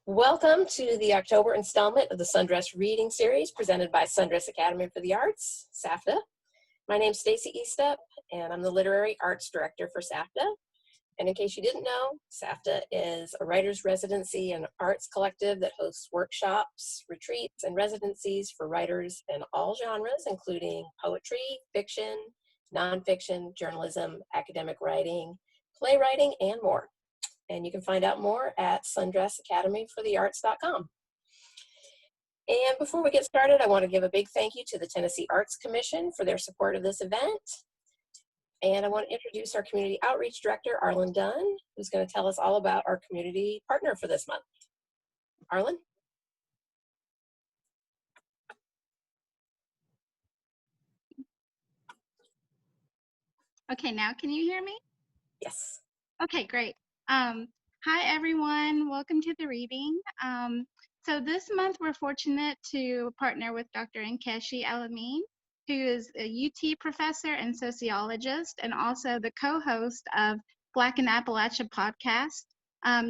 Welcome to the October installment of the Sundress reading series presented by Sundress Academy for the Arts, SAFTA. My name's Stacy Eastep, and I'm the Literary Arts Director for SAFTA. And in case you didn't know, SAFTA is a writer's residency and arts collective that hosts workshops, retreats, and residencies for writers in all genres, including poetry, fiction, nonfiction, journalism, academic writing, playwriting, and more. And you can find out more at sundressacademyforthearts.com. And before we get started, I want to give a big thank you to the Tennessee Arts Commission for their support of this event. And I want to introduce our Community Outreach Director, Arlen Dunn, who's going to tell us all about our community partner for this month. Arlen? Okay, now can you hear me? Yes. Okay, great. Hi, everyone. Welcome to the reading. So this month, we're fortunate to partner with Dr. Nkechi Alameen, who is a UT professor and sociologist, and also the co-host of Black in Appalachia podcast.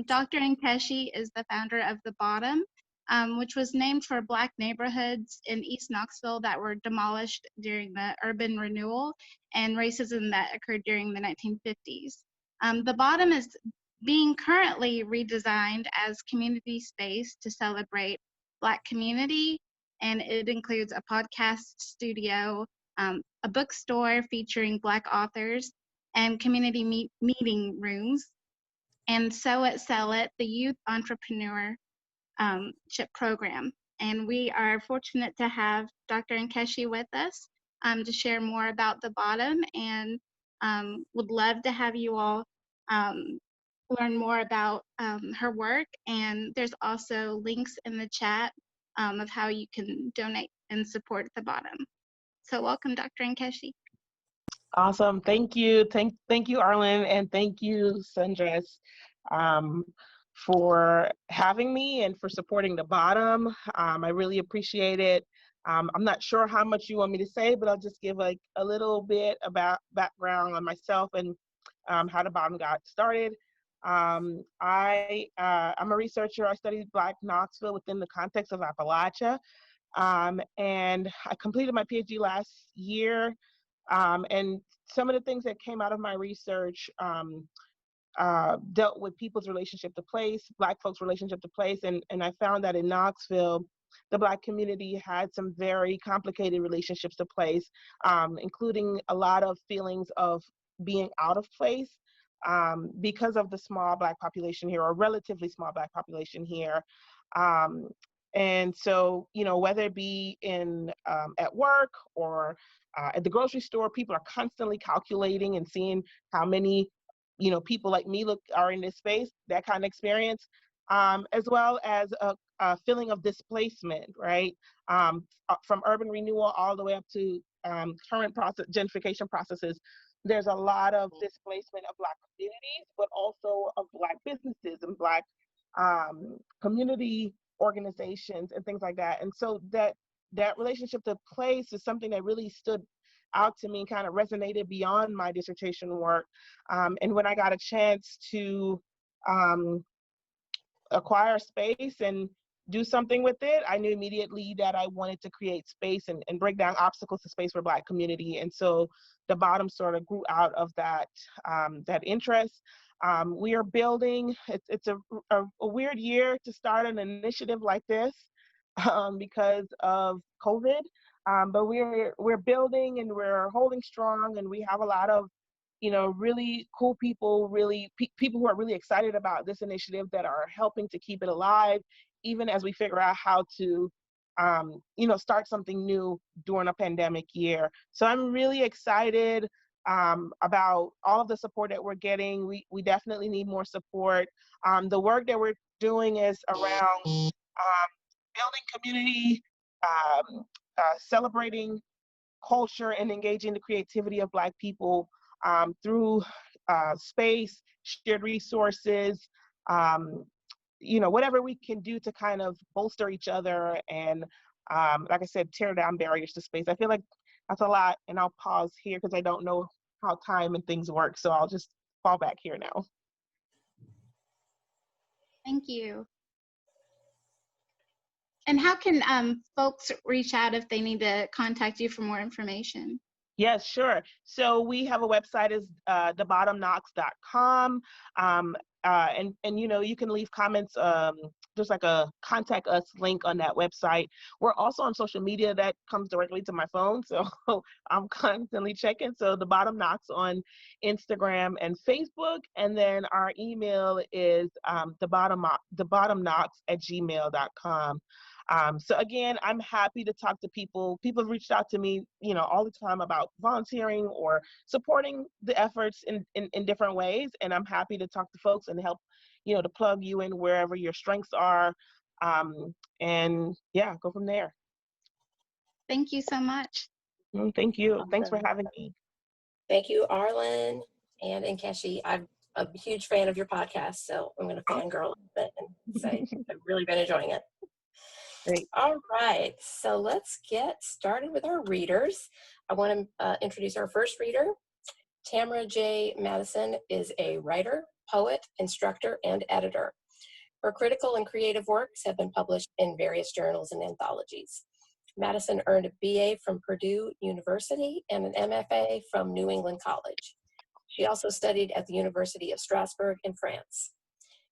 Dr. Nkechi is the founder of The Bottom, which was named for Black neighborhoods in East Knoxville that were demolished during the urban renewal and racism that occurred during the 1950s. The Bottom is being currently redesigned as community space to celebrate Black community, and it includes a podcast studio, a bookstore featuring Black authors, and community meeting rooms, and Sew It, Sell It, the youth entrepreneurship program. And we are fortunate to have Dr. Nkechi with us to share more about The Bottom, and would love to have you all learn more about her work. And there's also links in the chat of how you can donate and support The Bottom. So welcome, Dr. Nkechi. Awesome. Thank you. Thank you, Arlen, and thank you, Sundress, for having me and for supporting The Bottom. I really appreciate it. I'm not sure how much you want me to say, but I'll just give like a little bit about background on myself and how The Bottom got started. I'm a researcher. I studied Black Knoxville within the context of Appalachia, and I completed my PhD last year. And some of the things that came out of my research dealt with people's relationship to place, Black folks' relationship to place, and I found that in Knoxville, the Black community had some very complicated relationships to place, including a lot of feelings of being out of place because of the small Black population here, or relatively small Black population here. And so, you know, whether it be in at work or at the grocery store, people are constantly calculating and seeing how many, you know, people like me are in this space, that kind of experience, as well as a feeling of displacement, right? From urban renewal all the way up to current gentrification processes. There's a lot of displacement of Black communities, but also of Black businesses and Black community organizations and things like that. And so that relationship to place is something that really stood out to me and kind of resonated beyond my dissertation work. And when I got a chance to acquire space and do something with it, I knew immediately that I wanted to create space and break down obstacles to space for Black community. And so The Bottom sort of grew out of that interest. We are building, it's a weird year to start an initiative like this because of COVID, but we're building and we're holding strong, and we have a lot of, you know, really cool people, people who are really excited about this initiative that are helping to keep it alive, even as we figure out how to, you know, start something new during a pandemic year. So I'm really excited about all of the support that we're getting. We definitely need more support. The work that we're doing is around building community, celebrating culture, and engaging the creativity of Black people through space, shared resources, you know, whatever we can do to kind of bolster each other and, like I said, tear down barriers to space. I feel like that's a lot, and I'll pause here because I don't know how time and things work, so I'll just fall back here now. Thank you. And how can folks reach out if they need to contact you for more information? Yes, sure. So we have a website is thebottomknocks.com. And you know, you can leave comments. There's like a contact us link on that website. We're also on social media that comes directly to my phone, so I'm constantly checking. So the Bottom Knocks on Instagram and Facebook, and then our email is thebottomknocks@gmail.com. So again, I'm happy to talk to people. People have reached out to me, you know, all the time about volunteering or supporting the efforts in different ways. And I'm happy to talk to folks and help, you know, to plug you in wherever your strengths are. And yeah, go from there. Thank you so much. Thank you. Awesome. Thanks for having me. Thank you, Arlen and Nkechi. I'm a huge fan of your podcast, so I'm going to fangirl a bit and say I've really been enjoying it. Great. All right, so let's get started with our readers. I want to introduce our first reader. Tamara J. Madison is a writer, poet, instructor, and editor. Her critical and creative works have been published in various journals and anthologies. Madison earned a BA from Purdue University and an MFA from New England College. She also studied at the University of Strasbourg in France.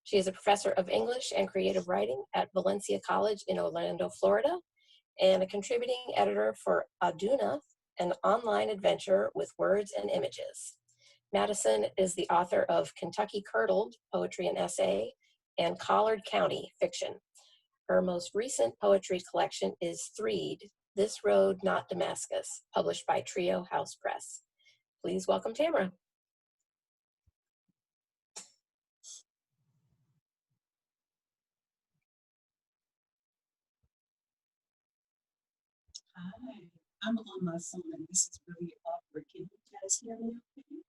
She is a professor of English and creative writing at Valencia College in Orlando, Florida, and a contributing editor for Aduna, an online adventure with words and images. Madison is the author of Kentucky Curdled, poetry and essay, and Collard County, fiction. Her most recent poetry collection is Threed, This Road Not Damascus, published by Trio House Press. Please welcome Tamara. Hi, I'm on my phone and this is really awkward. Can you guys hear me okay?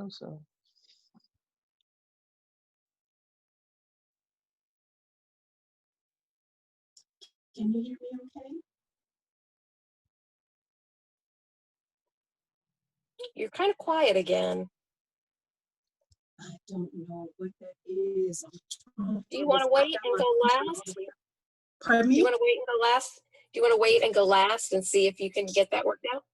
So. Can you hear me okay? You're kind of quiet again. I don't know what that is. Do you want to wait and go last? Pardon Do me? you want to wait and go last? Do you want to wait and go last and see if you can get that worked out?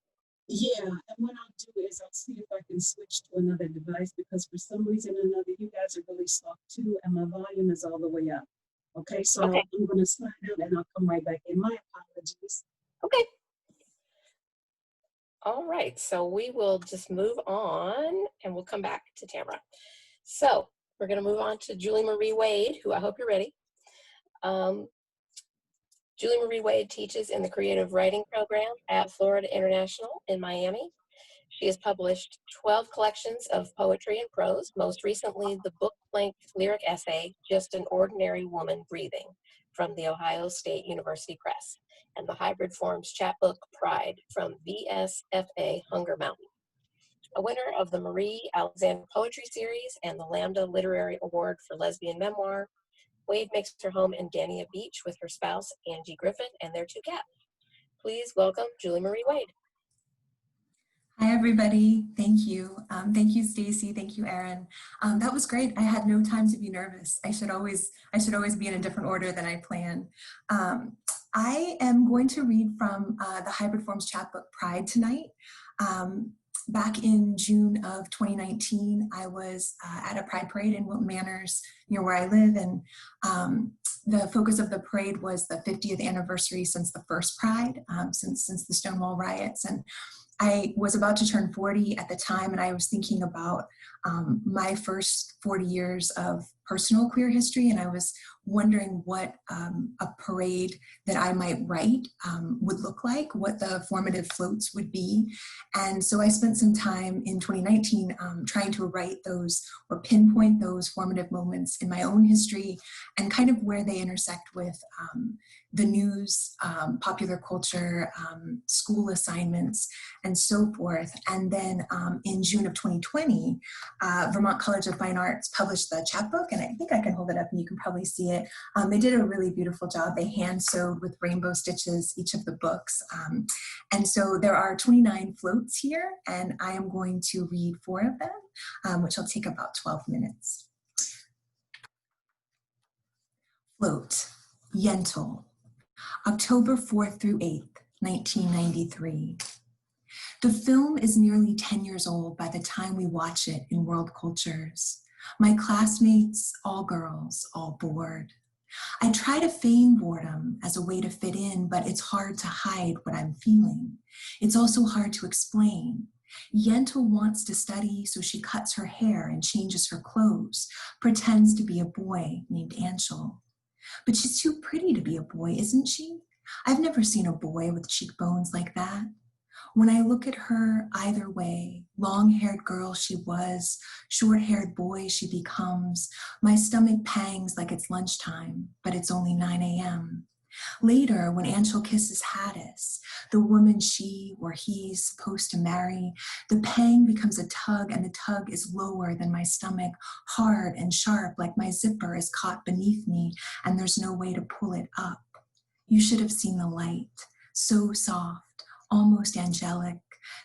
Yeah, and what I'll do is I'll see if I can switch to another device because for some reason or another, you guys are really soft too, and my volume is all the way up. Okay, so Okay. I'm going to sign out and I'll come right back in. My apologies. Okay. All right, so we will just move on and we'll come back to Tamara. So we're going to move on to Julie Marie Wade, who I hope you're ready. Julie Marie Wade teaches in the creative writing program at Florida International in Miami. She has published 12 collections of poetry and prose, most recently the book-length lyric essay, Just an Ordinary Woman Breathing, from the Ohio State University Press, and the hybrid forms chapbook Pride from VSFA Hunger Mountain. A winner of the Marie Alexander Poetry Series and the Lambda Literary Award for Lesbian Memoir, Wade makes her home in Dania Beach with her spouse, Angie Griffin, and their 2 cats. Please welcome Julie Marie Wade. Hi, everybody. Thank you. Thank you, Stacy. Thank you, Erin. That was great. I had no time to be nervous. I should always be in a different order than I planned. I am going to read from the Hybrid Forms chapbook Pride tonight. Back in June of 2019, I was at a Pride parade in Wilton Manors near where I live, and the focus of the parade was the 50th anniversary since the first Pride, since the Stonewall riots. And I was about to turn 40 at the time, and I was thinking about my first 40 years of personal queer history, and I was wondering what a parade that I might write would look like, what the formative floats would be. And so I spent some time in 2019 trying to write those or pinpoint those formative moments in my own history and kind of where they intersect with the news, popular culture, school assignments, and so forth. And then in June of 2020, Vermont College of Fine Arts published the chapbook, and and I think I can hold it up and you can probably see it. They did a really beautiful job. They hand sewed with rainbow stitches each of the books. And so there are 29 floats here, and I am going to read 4 of them, which will take about 12 minutes. Float, Yentl, October 4th through 8th, 1993. The film is nearly 10 years old by the time we watch it in world cultures. My classmates, all girls, all bored. I try to feign boredom as a way to fit in, but it's hard to hide what I'm feeling. It's also hard to explain. Yentl wants to study, so she cuts her hair and changes her clothes, pretends to be a boy named Anshul. But she's too pretty to be a boy, isn't she? I've never seen a boy with cheekbones like that. When I look at her, either way, long-haired girl she was, short-haired boy she becomes, my stomach pangs like it's lunchtime, but it's only 9 a.m. Later, when Anshul kisses Hadis, the woman she or he's supposed to marry, the pang becomes a tug, and the tug is lower than my stomach, hard and sharp, like my zipper is caught beneath me, and there's no way to pull it up. You should have seen the light, so soft, almost angelic,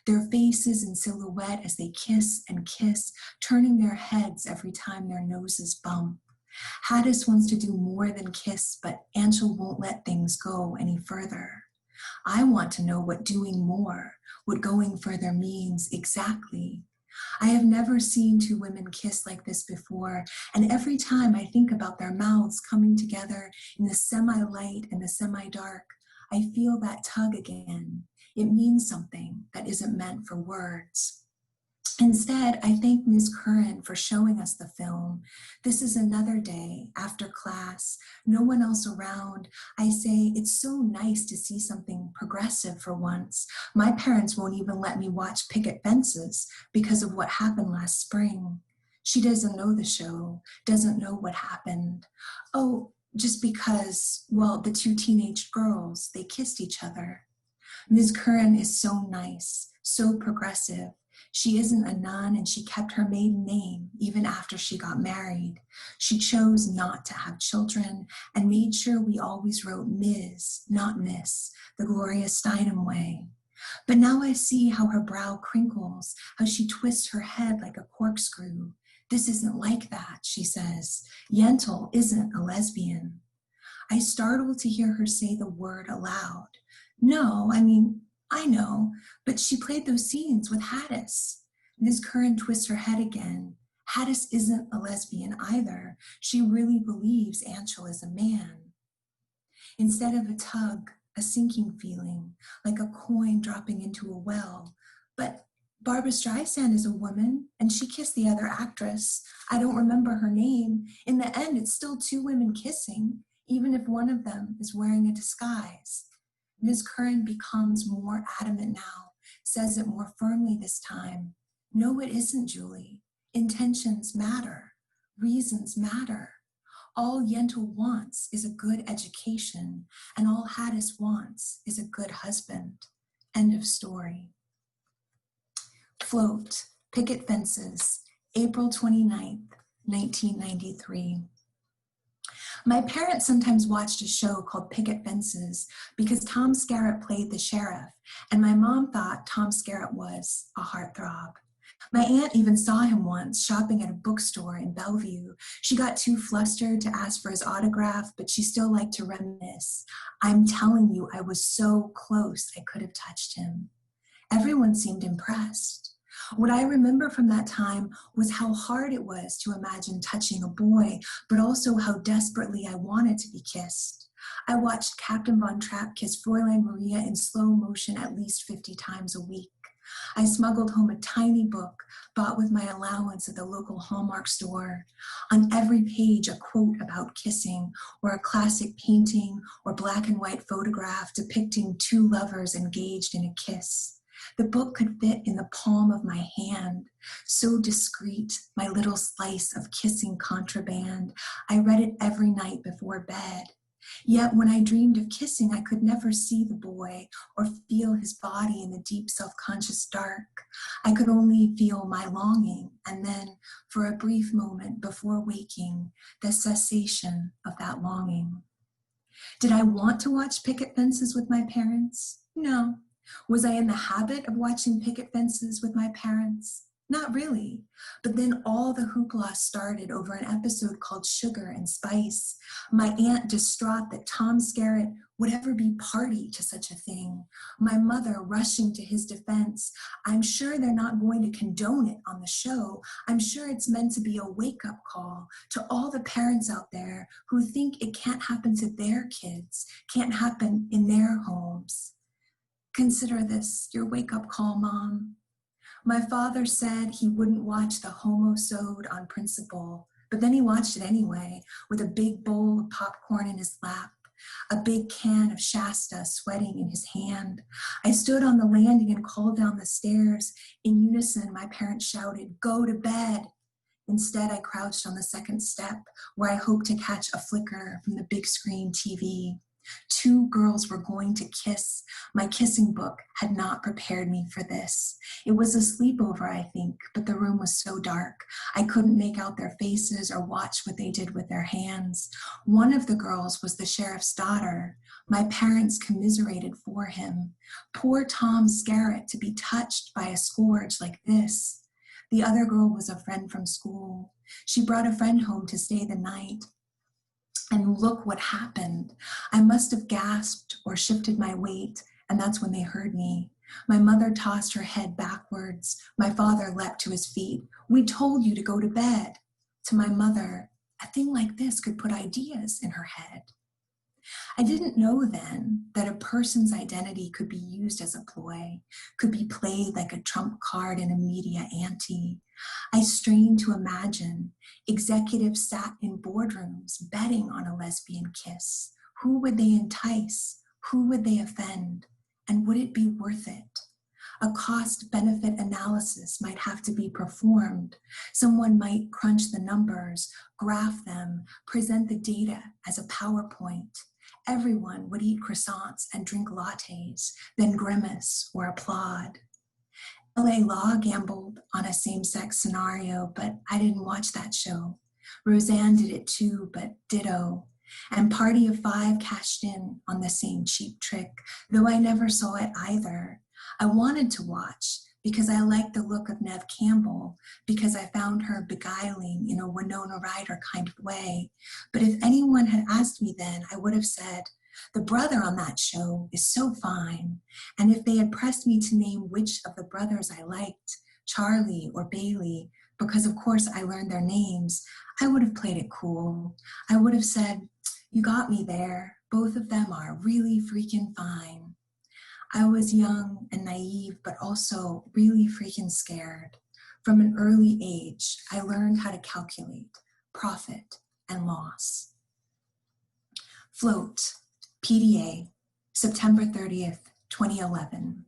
their faces in silhouette as they kiss and kiss, turning their heads every time their noses bump. Hadis wants to do more than kiss, but Anshul won't let things go any further. I want to know what doing more, what going further means exactly. I have never seen 2 women kiss like this before, and every time I think about their mouths coming together in the semi-light and the semi-dark, I feel that tug again. It means something that isn't meant for words. Instead, I thank Ms. Curran for showing us the film. This is another day after class, no one else around. I say, it's so nice to see something progressive for once. My parents won't even let me watch picket fences because of what happened last spring. She doesn't know the show, doesn't know what happened. Oh, just because, well, the 2 teenage girls, they kissed each other. Ms. Curran is so nice, so progressive. She isn't a nun, and she kept her maiden name even after she got married. She chose not to have children and made sure we always wrote Ms., not Miss, the Gloria Steinem way. But now I see how her brow crinkles, how she twists her head like a corkscrew. This isn't like that, she says. Yentl isn't a lesbian. I startle to hear her say the word aloud. No, I know, but she played those scenes with Hadis. Ms. Curran twists her head again. Hadis isn't a lesbian either. She really believes Anshul is a man. Instead of a tug, a sinking feeling, like a coin dropping into a well. But Barbra Streisand is a woman, and she kissed the other actress. I don't remember her name. In the end, it's still 2 women kissing, even if one of them is wearing a disguise. Ms. Curran becomes more adamant now, says it more firmly this time. No, it isn't, Julie. Intentions matter. Reasons matter. All Yentl wants is a good education, and all Hadis wants is a good husband. End of story. Float, Picket Fences, April 29th, 1993. My parents sometimes watched a show called Picket Fences because Tom Skerritt played the sheriff, and my mom thought Tom Skerritt was a heartthrob. My aunt even saw him once shopping at a bookstore in Bellevue. She got too flustered to ask for his autograph, but she still liked to reminisce. I'm telling you, I was so close I could have touched him. Everyone seemed impressed. What I remember from that time was how hard it was to imagine touching a boy, but also how desperately I wanted to be kissed. I watched Captain Von Trapp kiss Fräulein Maria in slow motion at least 50 times a week. I smuggled home a tiny book bought with my allowance at the local Hallmark store. On every page, a quote about kissing, or a classic painting or black and white photograph depicting 2 lovers engaged in a kiss. The book could fit in the palm of my hand, so discreet, my little slice of kissing contraband. I read it every night before bed. Yet when I dreamed of kissing, I could never see the boy or feel his body in the deep self-conscious dark. I could only feel my longing, and then, for a brief moment before waking, the cessation of that longing. Did I want to watch picket fences with my parents? No. Was I in the habit of watching picket fences with my parents? Not really. But then all the hoopla started over an episode called Sugar and Spice. My aunt distraught that Tom Skerritt would ever be party to such a thing. My mother rushing to his defense. I'm sure they're not going to condone it on the show. I'm sure it's meant to be a wake-up call to all the parents out there who think it can't happen to their kids, can't happen in their homes. Consider this your wake-up call, Mom. My father said he wouldn't watch the Homo-sode on principle, but then he watched it anyway, with a big bowl of popcorn in his lap, a big can of Shasta sweating in his hand. I stood on the landing and called down the stairs. In unison, my parents shouted, "Go to bed." Instead, I crouched on the second step, where I hoped to catch a flicker from the big screen TV. 2 girls were going to kiss. My kissing book had not prepared me for this. It was a sleepover, I think, but the room was so dark. I couldn't make out their faces or watch what they did with their hands. One of the girls was the sheriff's daughter. My parents commiserated for him. Poor Tom Skerritt to be touched by a scourge like this. The other girl was a friend from school. She brought a friend home to stay the night. And look what happened. I must have gasped or shifted my weight, and that's when they heard me. My mother tossed her head backwards. My father leapt to his feet. "We told you to go to bed." To my mother, a thing like this could put ideas in her head. I didn't know then that a person's identity could be used as a ploy, could be played like a trump card in a media ante. I strained to imagine. Executives sat in boardrooms betting on a lesbian kiss. Who would they entice? Who would they offend? And would it be worth it? A cost-benefit analysis might have to be performed. Someone might crunch the numbers, graph them, present the data as a PowerPoint. Everyone would eat croissants and drink lattes, then grimace or applaud. LA Law gambled on a same-sex scenario, but I didn't watch that show. Roseanne did it too, but ditto. And Party of Five cashed in on the same cheap trick, though I never saw it either. I wanted to watch because I liked the look of Neve Campbell, because I found her beguiling in a Winona Ryder kind of way. But if anyone had asked me then, I would have said, the brother on that show is so fine. And if they had pressed me to name which of the brothers I liked, Charlie or Bailey, because of course I learned their names, I would have played it cool. I would have said, you got me there. Both of them are really freaking fine. I was young and naive, but also really freaking scared. From an early age, I learned how to calculate profit and loss. Float, PDA, September 30th, 2011.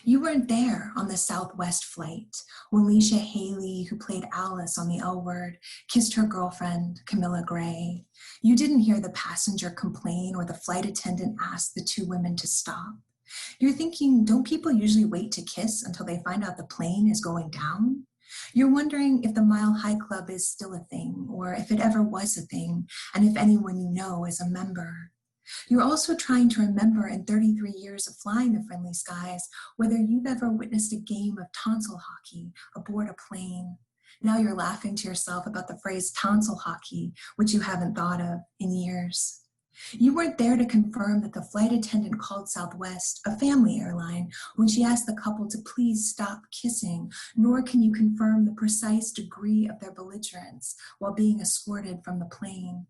You weren't there on the Southwest flight when Leisha Haley, who played Alice on The L Word, kissed her girlfriend, Camilla Gray. You didn't hear the passenger complain or the flight attendant ask the 2 women to stop. You're thinking, don't people usually wait to kiss until they find out the plane is going down? You're wondering if the Mile High Club is still a thing, or if it ever was a thing, and if anyone you know is a member. You're also trying to remember in 33 years of flying the friendly skies whether you've ever witnessed a game of tonsil hockey aboard a plane. Now you're laughing to yourself about the phrase tonsil hockey, which you haven't thought of in years. You weren't there to confirm that the flight attendant called Southwest, a family airline, when she asked the couple to please stop kissing, nor can you confirm the precise degree of their belligerence while being escorted from the plane.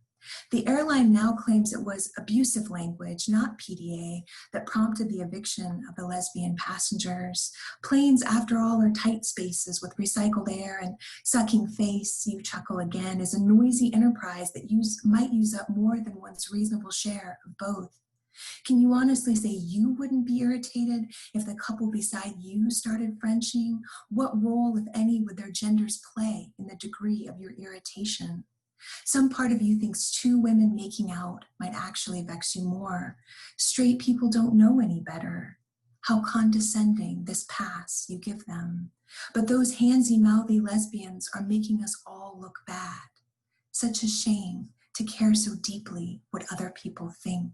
The airline now claims it was abusive language, not PDA, that prompted the eviction of the lesbian passengers. Planes, after all, are tight spaces with recycled air, and sucking face, you chuckle again, is a noisy enterprise that might use up more than one's reasonable share of both. Can you honestly say you wouldn't be irritated if the couple beside you started Frenching? What role, if any, would their genders play in the degree of your irritation? Some part of you thinks two women making out might actually vex you more. Straight people don't know any better. How condescending this pass you give them. But those handsy-mouthy lesbians are making us all look bad. Such a shame to care so deeply what other people think.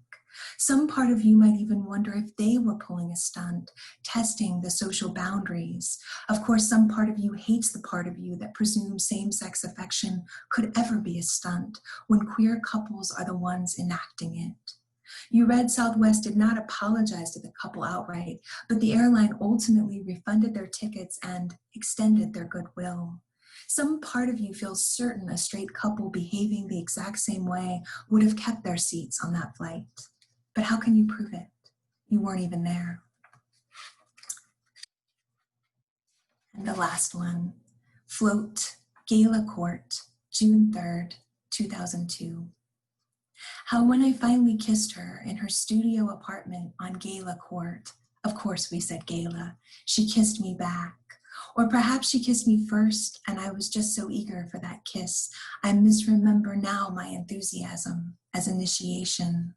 Some part of you might even wonder if they were pulling a stunt, testing the social boundaries. Of course, some part of you hates the part of you that presumes same-sex affection could ever be a stunt when queer couples are the ones enacting it. You read Southwest did not apologize to the couple outright, but the airline ultimately refunded their tickets and extended their goodwill. Some part of you feels certain a straight couple behaving the exact same way would have kept their seats on that flight. But how can you prove it? You weren't even there. And the last one, Float, Gala Court, June 3rd, 2002. How when I finally kissed her in her studio apartment on Gala Court, of course we said Gala, she kissed me back. Or perhaps she kissed me first and I was just so eager for that kiss, I misremember now my enthusiasm as initiation.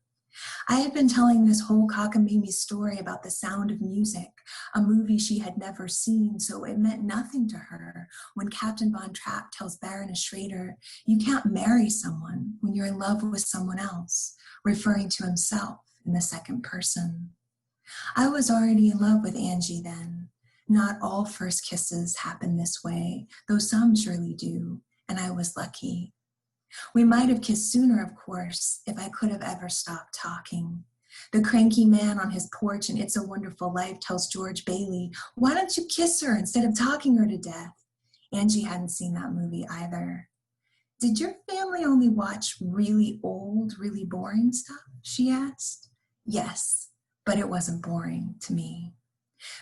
I had been telling this whole cockamamie story about The Sound of Music, a movie she had never seen, so it meant nothing to her when Captain Von Trapp tells Baroness Schrader, you can't marry someone when you're in love with someone else, referring to himself in the second person. I was already in love with Angie then. Not all first kisses happen this way, though some surely do, and I was lucky. We might have kissed sooner, of course, if I could have ever stopped talking. The cranky man on his porch in It's a Wonderful Life tells George Bailey, why don't you kiss her instead of talking her to death? Angie hadn't seen that movie either. Did your family only watch really old, really boring stuff? She asked. Yes, but it wasn't boring to me.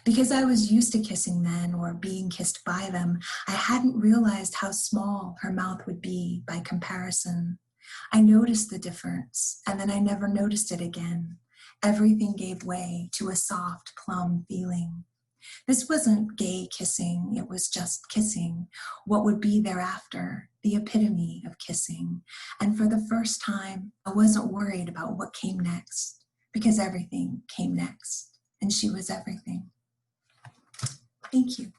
Because I was used to kissing men or being kissed by them, I hadn't realized how small her mouth would be by comparison. I noticed the difference, and then I never noticed it again. Everything gave way to a soft, plum feeling. This wasn't gay kissing, it was just kissing, what would be thereafter, the epitome of kissing. And for the first time, I wasn't worried about what came next, because everything came next. And she was everything. Thank you.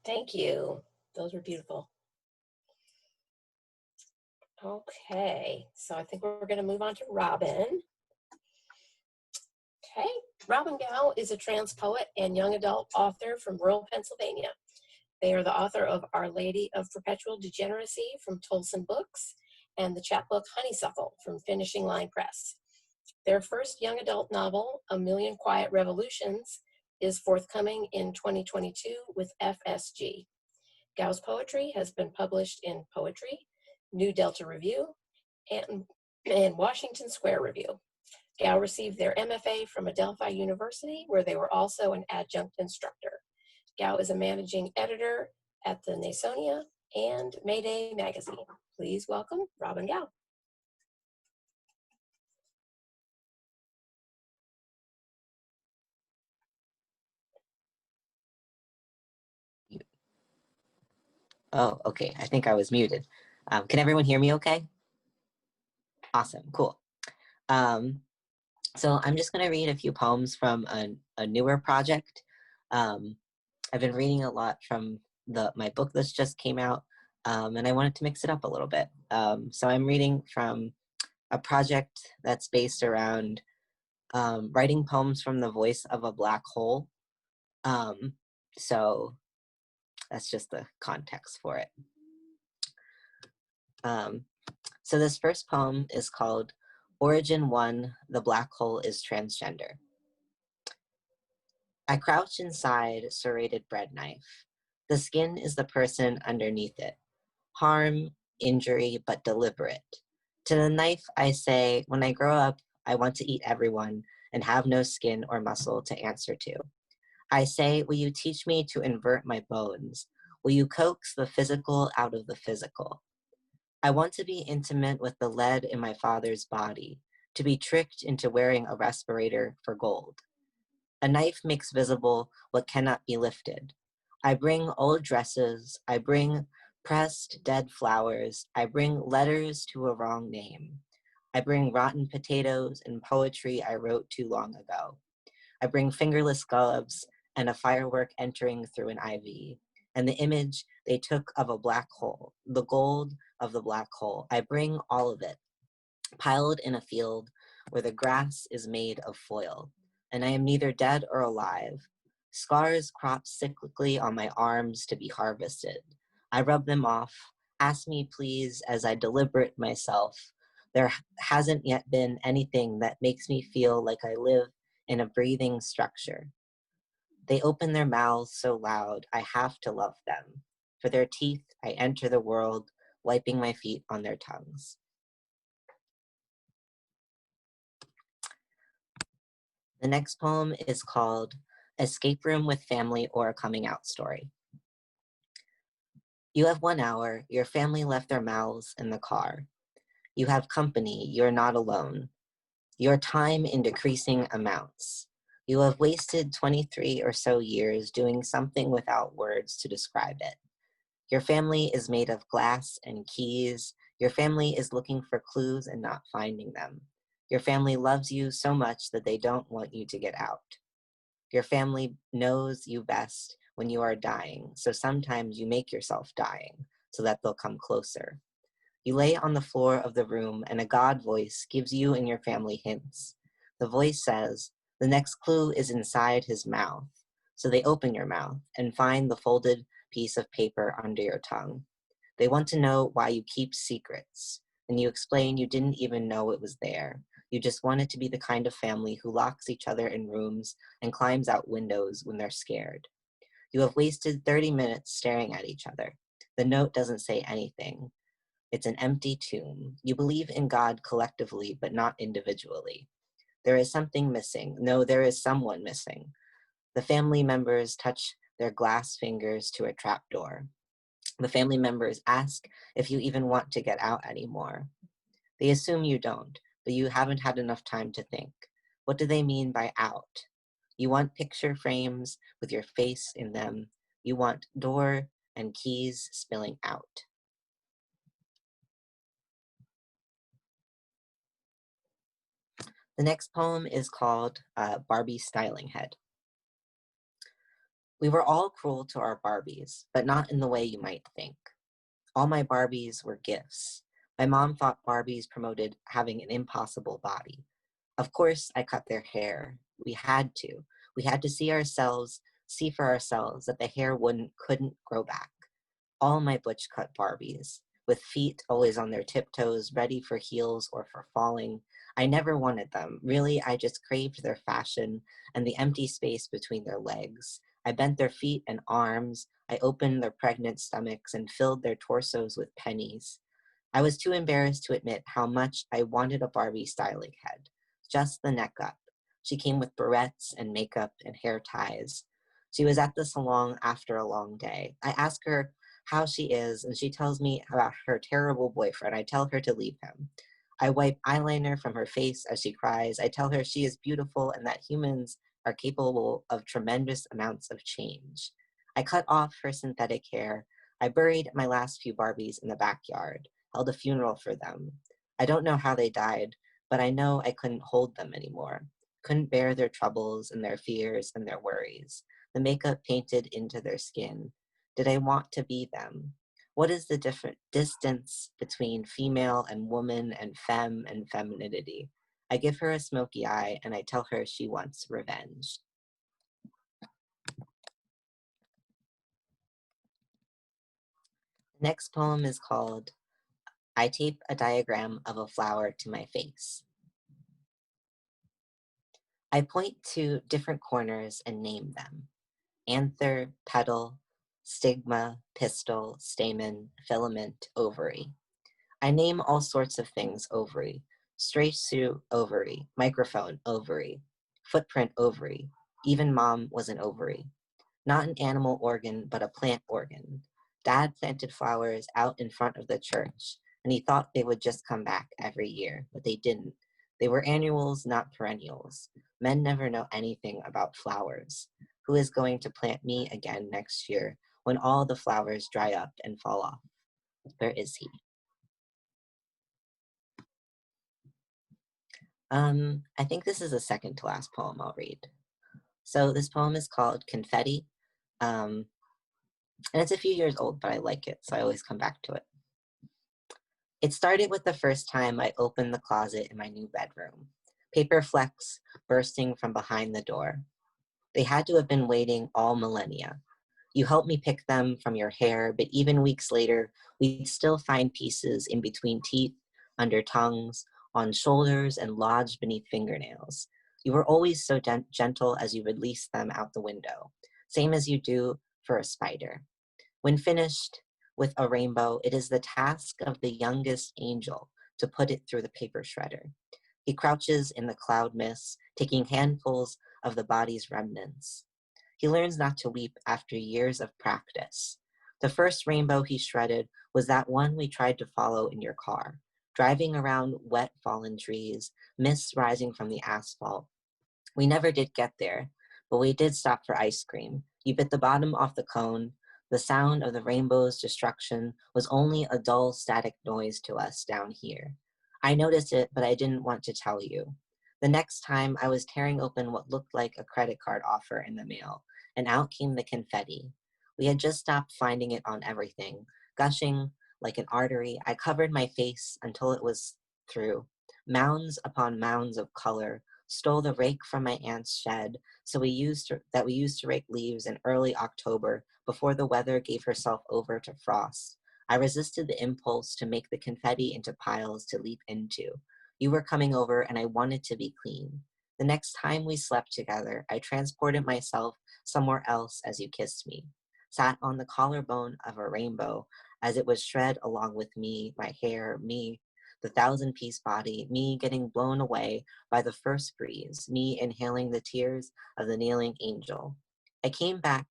Thank you. Those were beautiful. Okay, so I think we're going to move on to Robin. Okay, Robin Gow is a trans poet and young adult author from rural Pennsylvania. They are the author of Our Lady of Perpetual Degeneracy from Tolson Books and the chapbook Honeysuckle from Finishing Line Press. Their first young adult novel, A Million Quiet Revolutions, is forthcoming in 2022 with FSG. Gow's poetry has been published in Poetry, New Delta Review, and Washington Square Review. Gow received their MFA from Adelphi University, where they were also an adjunct instructor. Gow is a managing editor at the Nasonia and Mayday magazine. Please welcome Robin Gow. Oh, okay. I think I was muted. Can everyone hear me okay? Awesome, cool. So I'm just going to read a few poems from a newer project. I've been reading a lot from my book that just came out, and I wanted to mix it up a little bit. So I'm reading from a project that's based around writing poems from the voice of a black hole. So that's just the context for it. So this first poem is called Origin 1, The Black Hole is Transgender. I crouch inside serrated bread knife. The skin is the person underneath it. Harm, injury, but deliberate. To the knife I say, when I grow up, I want to eat everyone and have no skin or muscle to answer to. I say, will you teach me to invert my bones? Will you coax the physical out of the physical? I want to be intimate with the lead in my father's body, to be tricked into wearing a respirator for gold. A knife makes visible what cannot be lifted. I bring old dresses. I bring pressed dead flowers. I bring letters to a wrong name. I bring rotten potatoes and poetry I wrote too long ago. I bring fingerless gloves and a firework entering through an IV, and the image they took of a black hole, the gold of the black hole. I bring all of it, piled in a field where the grass is made of foil, and I am neither dead or alive. Scars crop cyclically on my arms to be harvested. I rub them off. Ask me, please, as I deliberate myself. There hasn't yet been anything that makes me feel like I live in a breathing structure. They open their mouths so loud, I have to love them. For their teeth, I enter the world, wiping my feet on their tongues. The next poem is called Escape Room with Family or a Coming Out Story. You have 1 hour, your family left their mouths in the car. You have company, you're not alone. Your time in decreasing amounts. You have wasted 23 or so years doing something without words to describe it. Your family is made of glass and keys. Your family is looking for clues and not finding them. Your family loves you so much that they don't want you to get out. Your family knows you best when you are dying, so sometimes you make yourself dying so that they'll come closer. You lay on the floor of the room and a God voice gives you and your family hints. The voice says, the next clue is inside his mouth. So they open your mouth and find the folded piece of paper under your tongue. They want to know why you keep secrets. And you explain you didn't even know it was there. You just wanted to be the kind of family who locks each other in rooms and climbs out windows when they're scared. You have wasted 30 minutes staring at each other. The note doesn't say anything. It's an empty tomb. You believe in God collectively, but not individually. There is something missing. No, there is someone missing. The family members touch their glass fingers to a trapdoor. The family members ask if you even want to get out anymore. They assume you don't, but you haven't had enough time to think. What do they mean by out? You want picture frames with your face in them. You want door and keys spilling out. The next poem is called Barbie Styling Head. We were all cruel to our Barbies, but not in the way you might think. All my Barbies were gifts. My mom thought Barbies promoted having an impossible body. Of course, I cut their hair. We had to. We had to see for ourselves that the hair couldn't grow back. All my butch cut Barbies, with feet always on their tiptoes, ready for heels or for falling. I never wanted them. Really, I just craved their fashion and the empty space between their legs. I bent their feet and arms. I opened their pregnant stomachs and filled their torsos with pennies. I was too embarrassed to admit how much I wanted a Barbie styling head. Just the neck up. She came with barrettes and makeup and hair ties. She was at the salon after a long day. I ask her how she is, and she tells me about her terrible boyfriend. I tell her to leave him. I wipe eyeliner from her face as she cries. I tell her she is beautiful and that humans are capable of tremendous amounts of change. I cut off her synthetic hair. I buried my last few Barbies in the backyard, held a funeral for them. I don't know how they died, but I know I couldn't hold them anymore. Couldn't bear their troubles and their fears and their worries. The makeup painted into their skin. Did I want to be them? What is the different distance between female and woman and femme and femininity? I give her a smoky eye and I tell her she wants revenge. The next poem is called I Tape a Diagram of a Flower to My Face. I point to different corners and name them. Anther, petal, stigma, pistil, stamen, filament, ovary. I name all sorts of things ovary. Straight suit, ovary. Microphone, ovary. Footprint, ovary. Even mom was an ovary. Not an animal organ, but a plant organ. Dad planted flowers out in front of the church, and he thought they would just come back every year, but they didn't. They were annuals, not perennials. Men never know anything about flowers. Who is going to plant me again next year when all the flowers dry up and fall off? Where is he? I think this is the second to last poem I'll read. So this poem is called Confetti. And it's a few years old, but I like it, so I always come back to it. It started with the first time I opened the closet in my new bedroom. Paper flecks bursting from behind the door. They had to have been waiting all millennia. You helped me pick them from your hair, but even weeks later, we'd still find pieces in between teeth, under tongues, on shoulders, and lodged beneath fingernails. You were always so gentle as you released them out the window, same as you do for a spider. When finished with a rainbow, it is the task of the youngest angel to put it through the paper shredder. He crouches in the cloud mist, taking handfuls of the body's remnants. He learns not to weep after years of practice. The first rainbow he shredded was that one we tried to follow in your car, driving around wet fallen trees, mist rising from the asphalt. We never did get there, but we did stop for ice cream. You bit the bottom off the cone. The sound of the rainbow's destruction was only a dull static noise to us down here. I noticed it, but I didn't want to tell you. The next time I was tearing open what looked like a credit card offer in the mail, and out came the confetti. We had just stopped finding it on everything. Gushing like an artery, I covered my face until it was through. Mounds upon mounds of color, stole the rake from my aunt's shed we used to rake leaves in early October before the weather gave herself over to frost. I resisted the impulse to make the confetti into piles to leap into. You were coming over and I wanted to be clean. The next time we slept together, I transported myself somewhere else as you kissed me, sat on the collarbone of a rainbow as it was shred along with me, my hair, me, the 1,000-piece body, me getting blown away by the first breeze, me inhaling the tears of the kneeling angel. I came back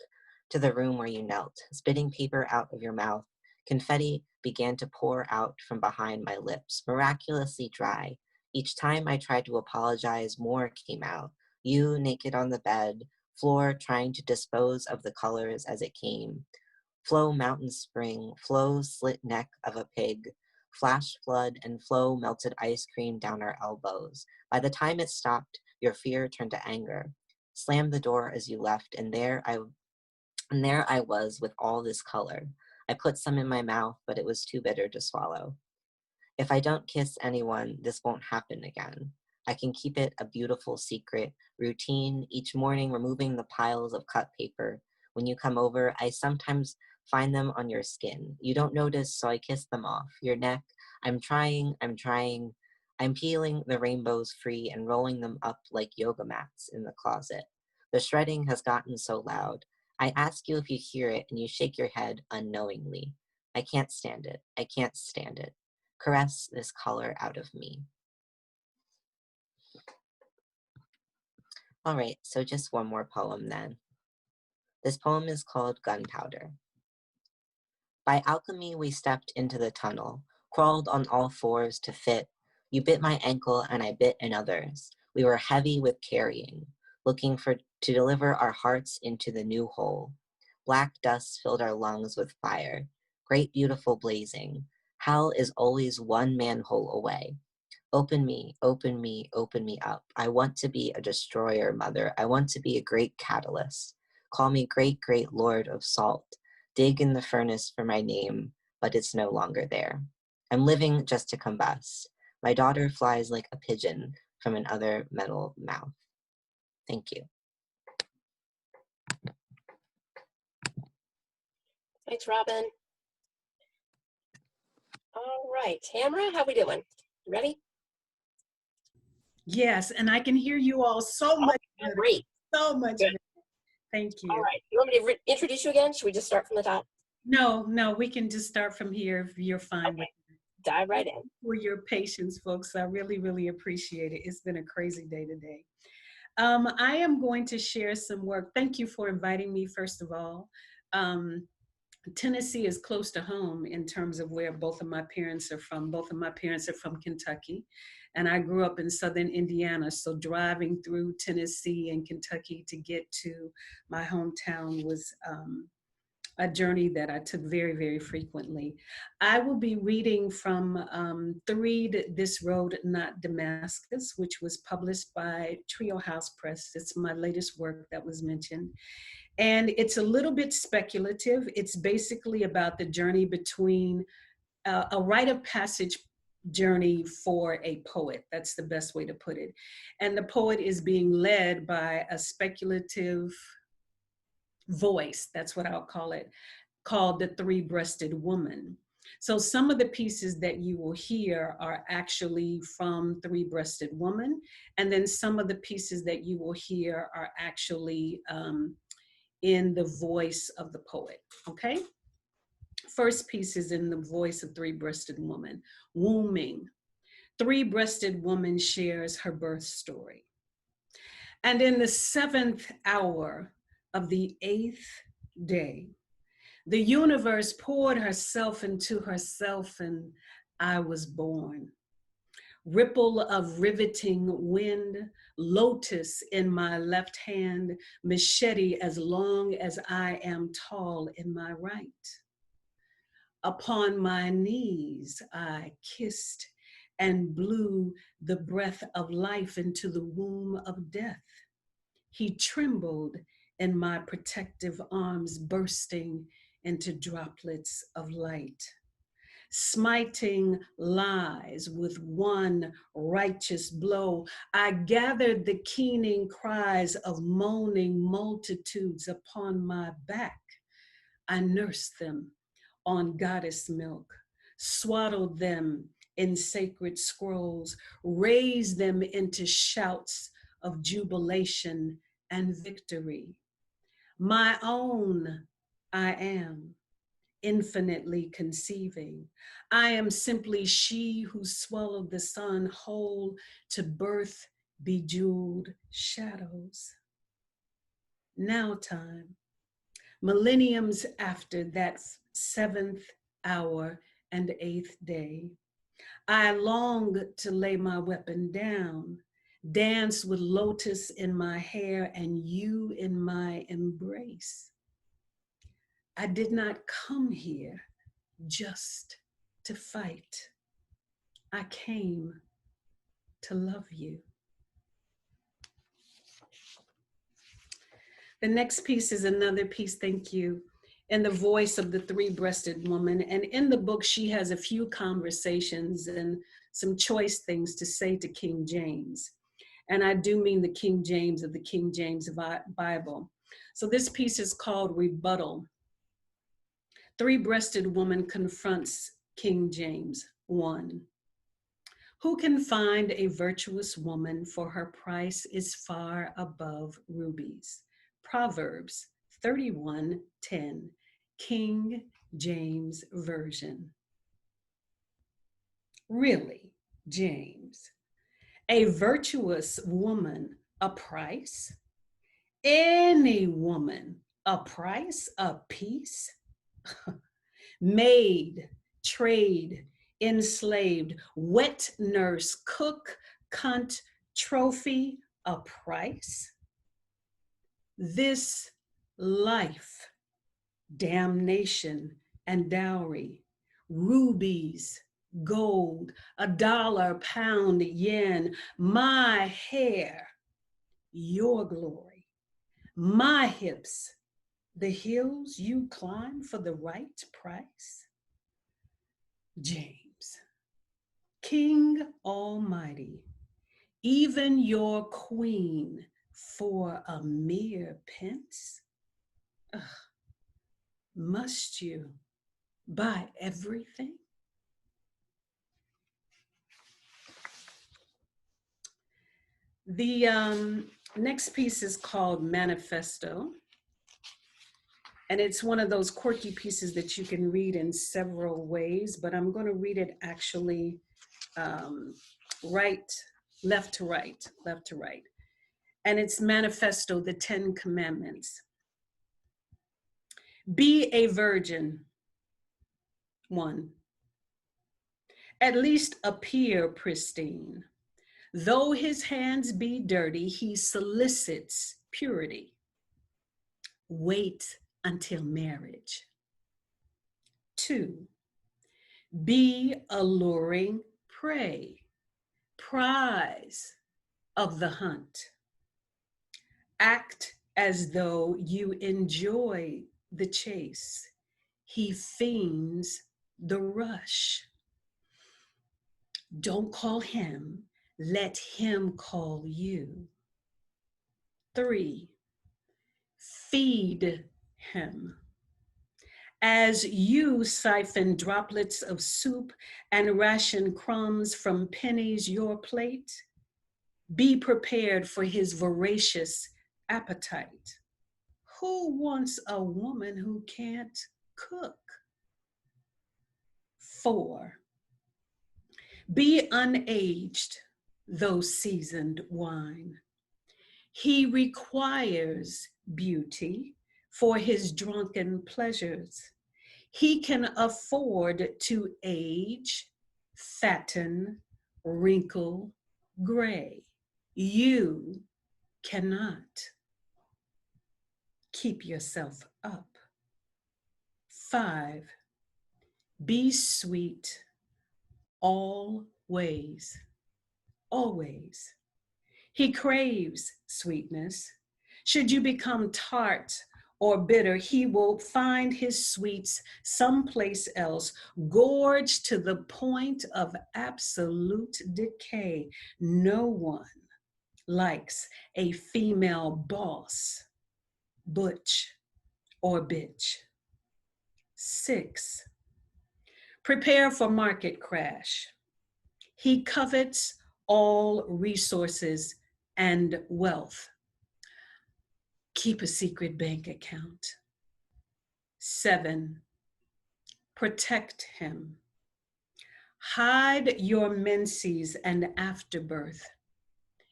to the room where you knelt, spitting paper out of your mouth. Confetti began to pour out from behind my lips, miraculously dry. Each time I tried to apologize, more came out. You naked on the bed, floor trying to dispose of the colors as it came. Flow mountain spring, flow slit neck of a pig, flash flood, and flow melted ice cream down our elbows. By the time it stopped, your fear turned to anger. Slammed the door as you left, and there I was with all this color. I put some in my mouth, but it was too bitter to swallow. If I don't kiss anyone, this won't happen again. I can keep it a beautiful secret, routine, each morning removing the piles of cut paper. When you come over, I sometimes find them on your skin. You don't notice, so I kiss them off. Your neck, I'm trying. I'm peeling the rainbows free and rolling them up like yoga mats in the closet. The shredding has gotten so loud. I ask you if you hear it and you shake your head unknowingly. I can't stand it. I can't stand it. Caress this color out of me. All right, so just one more poem then. This poem is called Gunpowder. By alchemy, we stepped into the tunnel, crawled on all fours to fit. You bit my ankle and I bit another's. We were heavy with carrying, looking to deliver our hearts into the new hole. Black dust filled our lungs with fire, great beautiful blazing. Hell is always one manhole away. Open me, open me, open me up. I want to be a destroyer, mother. I want to be a great catalyst. Call me great, great Lord of Salt. Dig in the furnace for my name, but it's no longer there. I'm living just to combust. My daughter flies like a pigeon from another metal mouth. Thank you. Thanks, Robin. All right, Tamara, how we doing? Ready? Yes, and I can hear you all so much better. Great. So much Good. better. Thank you. All right. You want me to introduce you again? Should we just start from the top? No, we can just start from here if you're fine with it. Dive right in. For your patience, folks. I really, really appreciate it. It's been a crazy day today. I am going to share some work. Thank you for inviting me, first of all. Tennessee is close to home in terms of where both of my parents are from. Both of my parents are from Kentucky, and I grew up in southern Indiana. So driving through Tennessee and Kentucky to get to my hometown was a journey that I took very, very frequently. I will be reading from The Read This Road, Not Damascus, which was published by Trio House Press. It's my latest work that was mentioned. And it's a little bit speculative. It's basically about the journey between a rite of passage journey for a poet. That's the best way to put it. And the poet is being led by a speculative voice, that's what I'll call it, called The Three-Breasted Woman. So some of the pieces that you will hear are actually from Three-Breasted Woman, and then some of the pieces that you will hear are actually in the voice of the poet, okay? First piece is in the voice of Three-Breasted Woman. Wombing. Three-breasted woman shares her birth story. And in the 7th hour of the 8th day, the universe poured herself into herself, and I was born. Ripple of riveting wind, lotus in my left hand, machete as long as I am tall in my right. Upon my knees, I kissed and blew the breath of life into the womb of death. He trembled in my protective arms, bursting into droplets of light. Smiting lies with one righteous blow, I gathered the keening cries of moaning multitudes upon my back. I nursed them on goddess milk, swaddled them in sacred scrolls, raised them into shouts of jubilation and victory. My own I am, infinitely conceiving. I am simply she who swallowed the sun whole to birth bejeweled shadows. Now time, millenniums after that 7th hour and 8th day, I long to lay my weapon down, dance with lotus in my hair and you in my embrace. I did not come here just to fight. I came to love you. The next piece is another piece, thank you, in the voice of the Three-Breasted Woman. And in the book, she has a few conversations and some choice things to say to King James. And I do mean the King James of the King James Bible. So this piece is called Rebuttal. Three-Breasted Woman confronts King James. 1. Who can find a virtuous woman, for her price is far above rubies? Proverbs 31:10, King James Version. Really, James? A virtuous woman, a price? Any woman, a price, a piece? Maid, trade, enslaved, wet nurse, cook, cunt, trophy, a price? This life, damnation and dowry, rubies, gold, $1, pound, yen, my hair, your glory, my hips, the hills you climb for the right price? James, King Almighty, even your queen for a mere pence? Ugh, must you buy everything? The next piece is called Manifesto. And it's one of those quirky pieces that you can read in several ways, but I'm going to read it actually left to right. And it's Manifesto, the 10 Commandments. Be a virgin. 1. At least appear pristine. Though his hands be dirty, he solicits purity. Wait until marriage. 2. Be alluring prey, prize of the hunt. Act as though you enjoy the chase. He fiends the rush. Don't call him, let him call you. 3. Feed him. As you siphon droplets of soup and ration crumbs from pennies your plate, be prepared for his voracious appetite. Who wants a woman who can't cook? 4. Be unaged, though seasoned wine. He requires beauty for his drunken pleasures. He can afford to age, fatten, wrinkle, gray. You cannot. Keep yourself up. 5. Be sweet always, always. He craves sweetness. Should you become tart or bitter, he will find his sweets someplace else, gorged to the point of absolute decay. No one likes a female boss, butch, or bitch. 6. Prepare for market crash. He covets all resources and wealth. Keep a secret bank account. 7. Protect him. Hide your menses and afterbirth.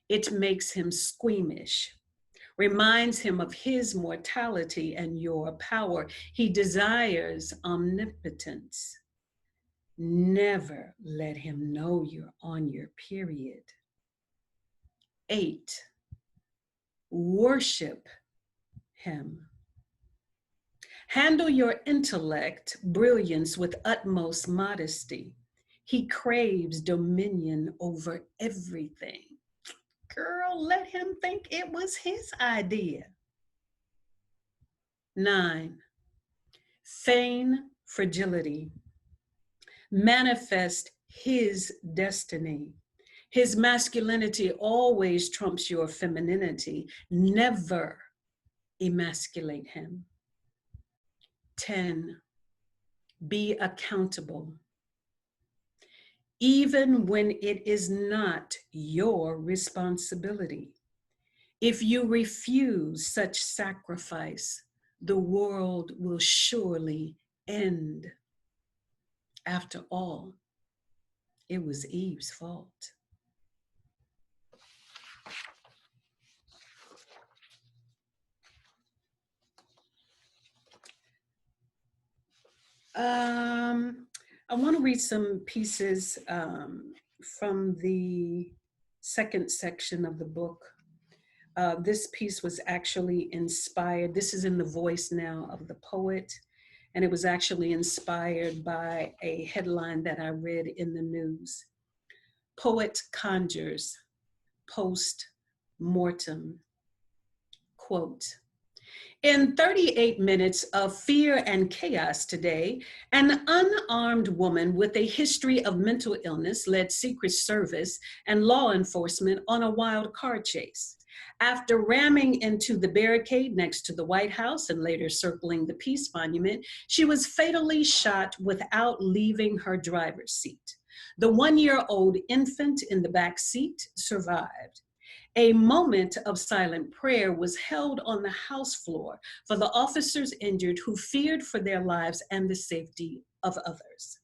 It makes him squeamish, reminds him of his mortality and your power. He desires omnipotence. Never let him know you're on your period. 8. Worship him. Handle your intellect, brilliance with utmost modesty. He craves dominion over everything. Girl, let him think it was his idea. 9. Feign fragility. Manifest his destiny. His masculinity always trumps your femininity. Never emasculate him. 10. Be accountable. Even when it is not your responsibility. If you refuse such sacrifice, the world will surely end. After all, it was Eve's fault. I want to read some pieces from the second section of the book. This piece was actually inspired, this is in the voice now of the poet, and it was actually inspired by a headline that I read in the news. Poet conjures post-mortem. Quote, in 38 minutes of fear and chaos today, an unarmed woman with a history of mental illness led Secret Service and law enforcement on a wild car chase. After ramming into the barricade next to the White House and later circling the Peace Monument, she was fatally shot without leaving her driver's seat. The 1-year-old infant in the back seat survived. A moment of silent prayer was held on the House floor for the officers injured who feared for their lives and the safety of others.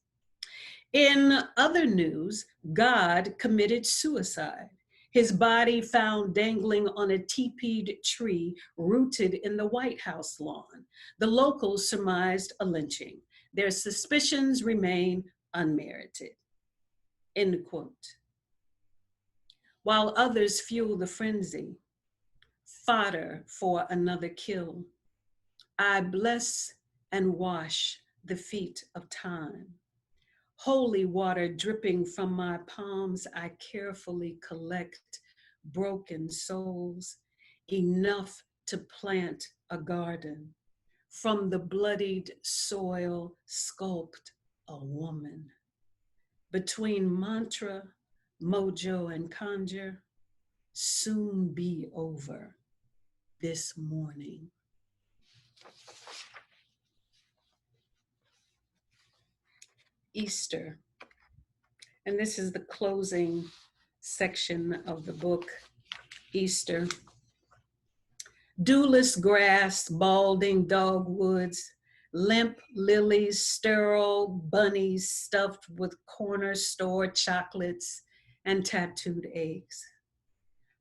In other news, God committed suicide. His body found dangling on a teepeed tree rooted in the White House lawn. The locals surmised a lynching. Their suspicions remain unmerited. End quote. While others fuel the frenzy, fodder for another kill, I bless and wash the feet of time. Holy water dripping from my palms, I carefully collect broken souls, enough to plant a garden. From the bloodied soil, sculpt a woman. Between mantra, mojo, and conjure, soon be over this morning. Easter. And this is the closing section of the book, Easter. Dewless grass, balding dogwoods, limp lilies, sterile bunnies stuffed with corner store chocolates and tattooed eggs.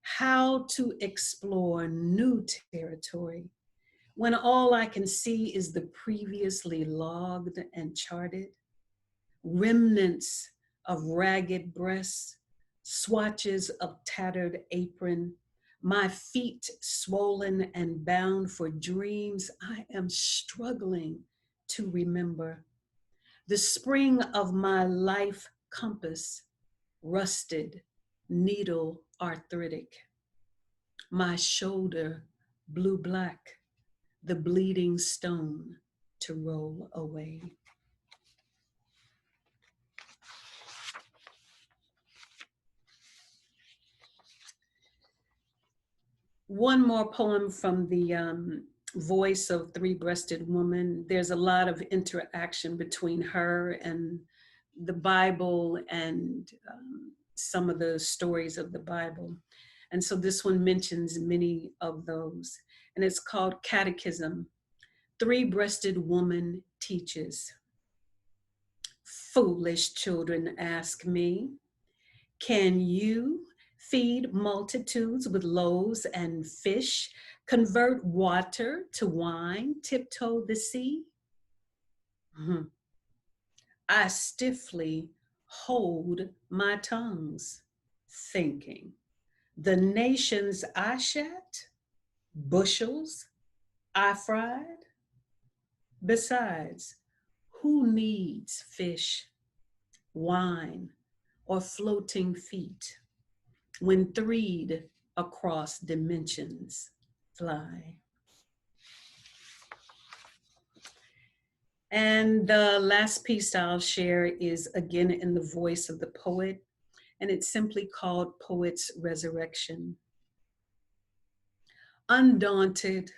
How to explore new territory when all I can see is the previously logged and charted? Remnants of ragged breasts, swatches of tattered apron, my feet swollen and bound for dreams I am struggling to remember. The spring of my life compass, rusted, needle arthritic. My shoulder, blue-black, the bleeding stone to roll away. One more poem from the voice of Three-Breasted Woman. There's a lot of interaction between her and the Bible and some of the stories of the Bible. And so this one mentions many of those. And it's called Catechism. Three-Breasted Woman teaches. Foolish children ask me, can you feed multitudes with loaves and fish, convert water to wine, tiptoe the sea? I stiffly hold my tongues, thinking, the nations I shat, bushels I fried. Besides, who needs fish, wine, or floating feet when threed across dimensions fly? And the last piece I'll share is again in the voice of the poet, and it's simply called Poet's Resurrection. Undaunted,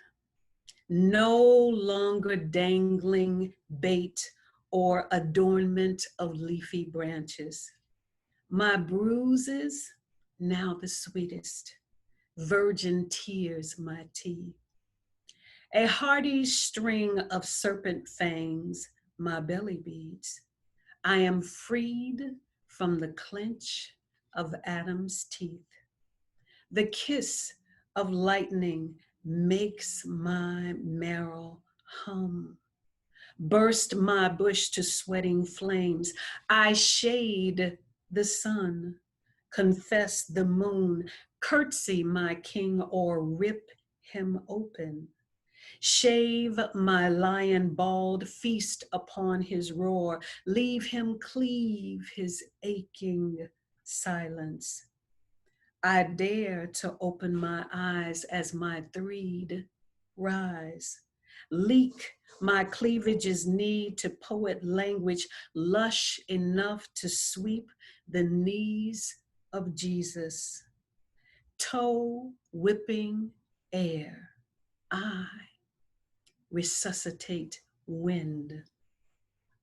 no longer dangling bait or adornment of leafy branches. My bruises, now the sweetest, virgin tears my tea. A hearty string of serpent fangs, my belly beads. I am freed from the clench of Adam's teeth. The kiss of lightning makes my marrow hum. Burst my bush to sweating flames. I shade the sun, confess the moon, curtsy my king or rip him open. Shave my lion bald, feast upon his roar, leave him cleave his aching silence. I dare to open my eyes as my threed rise. Leak my cleavage's need to poet language lush enough to sweep the knees of Jesus. Toe whipping air, I resuscitate wind.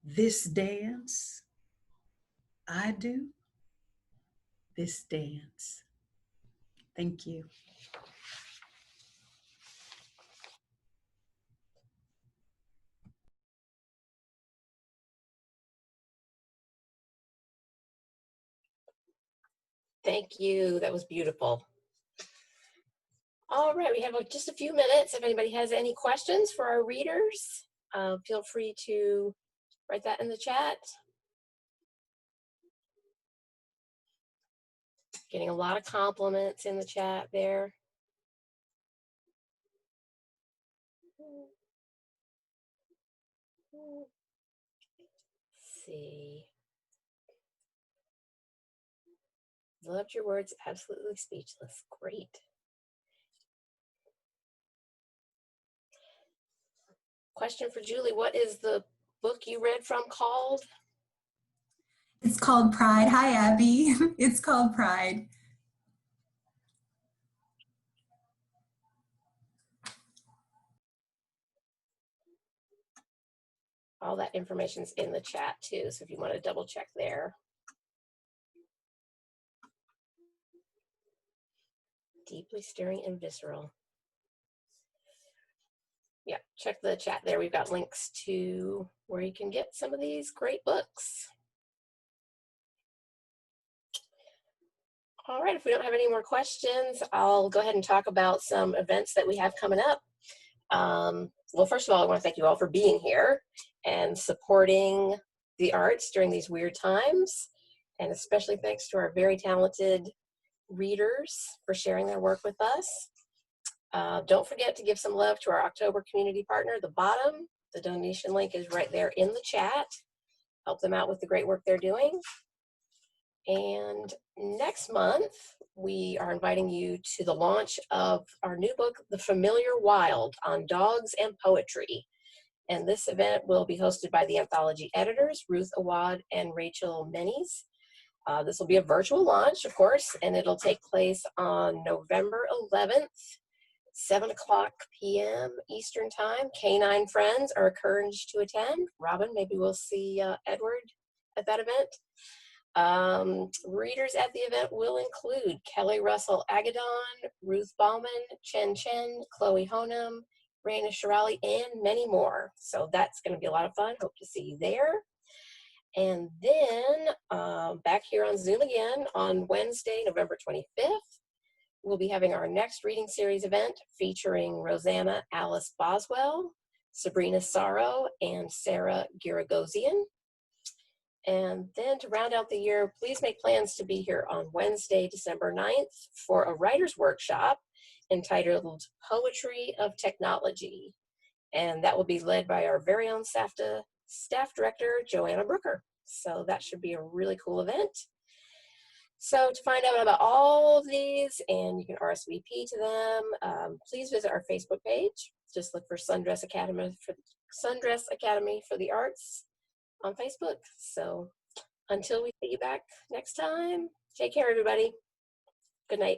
This dance, I do this dance. Thank you. Thank you. That was beautiful. All right, we have just a few minutes. If anybody has any questions for our readers, feel free to write that in the chat. Getting a lot of compliments in the chat there. Let's see. Loved your words, absolutely speechless. Great. Question for Julie, what is the book you read from called? It's called Pride. Hi, Abby. It's called Pride. All that information's in the chat too, so if you want to double check there. Deeply stirring and visceral. Yeah, check the chat there. We've got links to where you can get some of these great books. All right, if we don't have any more questions, I'll go ahead and talk about some events that we have coming up. Well, first of all, I want to thank you all for being here and supporting the arts during these weird times. And especially thanks to our very talented readers for sharing their work with us. Don't forget to give some love to our October community partner, The Bottom. The donation link is right there in the chat. Help them out with the great work they're doing. And next month, we are inviting you to the launch of our new book, The Familiar Wild, on Dogs and Poetry. And this event will be hosted by the anthology editors, Ruth Awad and Rachel Menes. This will be a virtual launch, of course, and it'll take place on November 11th, 7 p.m. Eastern Time. Canine friends are encouraged to attend. Robin, maybe we'll see Edward at that event. Readers at the event will include Kelly Russell Agadon, Ruth Bauman, Chen Chen, Chloe Honam, Raina Shirali, and many more. So that's going to be a lot of fun. Hope to see you there. And then back here on Zoom again on Wednesday, November 25th, we'll be having our next reading series event featuring Rosanna Alice Boswell, Sabrina Sorrow, and Sarah Giragosian. And then to round out the year, please make plans to be here on Wednesday, December 9th for a writer's workshop entitled Poetry of Technology. And that will be led by our very own SAFTA staff director, Joanna Brooker. So that should be a really cool event. So to find out about all of these, and you can RSVP to them, please visit our Facebook page. Just look for Sundress Academy for the Arts on Facebook. So until we see you back next time, take care, everybody. Good night.